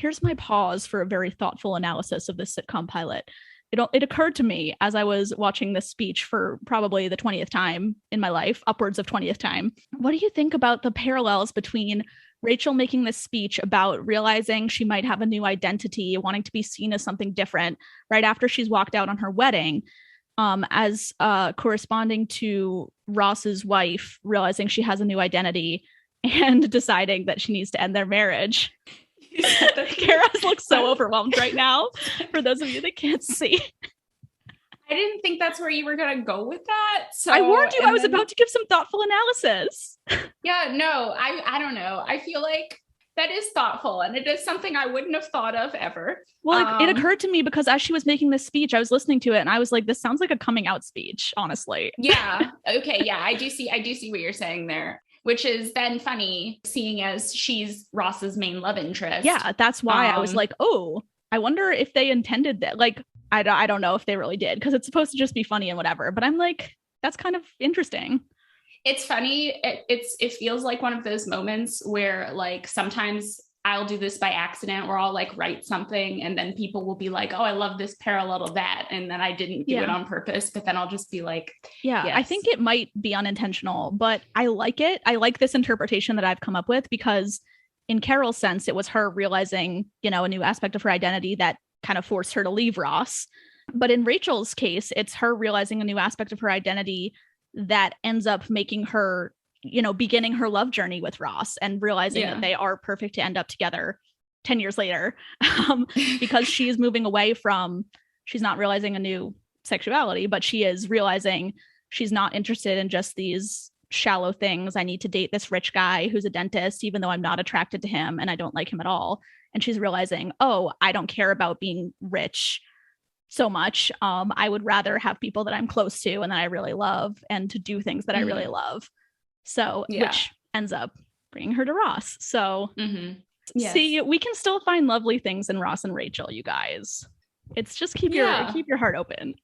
here's my pause for a very thoughtful analysis of this sitcom pilot. It occurred to me as I was watching this speech for probably the 20th time in my life, upwards of 20th time. What do you think about the parallels between Rachel making this speech about realizing she might have a new identity, wanting to be seen as something different right after she's walked out on her wedding, as corresponding to Ross's wife realizing she has a new identity and deciding that she needs to end their marriage? Kara looks so overwhelmed right now, for those of you that can't see. I didn't think that's where you were going to go with that. So I warned you I was about to give some thoughtful analysis. Yeah, no, I don't know. I feel like that is thoughtful, and it is something I wouldn't have thought of ever. Well, it occurred to me because as she was making this speech, I was listening to it and I was like, this sounds like a coming out speech, honestly. Yeah. Okay. Yeah, I do see what you're saying there, which is then funny, seeing as she's Ross's main love interest. Yeah, that's why I was like, oh, I wonder if they intended that. Like, I don't know if they really did, because it's supposed to just be funny and whatever. But I'm like, that's kind of interesting. It's funny. It feels like one of those moments where, like, sometimes I'll do this by accident, where I'll like write something and then people will be like, oh, I love this parallel to that. And then I didn't do it on purpose, but then I'll just be like, yes. I think it might be unintentional, but I like it. I like this interpretation that I've come up with, because in Carol's sense, it was her realizing, a new aspect of her identity that kind of forced her to leave Ross. But in Rachel's case, it's her realizing a new aspect of her identity that ends up making her, beginning her love journey with Ross and realizing that they are perfect to end up together 10 years later, because she's moving away from, she's not realizing a new sexuality, but she is realizing she's not interested in just these shallow things. I need to date this rich guy who's a dentist, even though I'm not attracted to him and I don't like him at all. And she's realizing, oh, I don't care about being rich so much. I would rather have people that I'm close to and that I really love, and to do things that I really love. So, which ends up bringing her to Ross. So, see, we can still find lovely things in Ross and Rachel, you guys. It's just keep your heart open.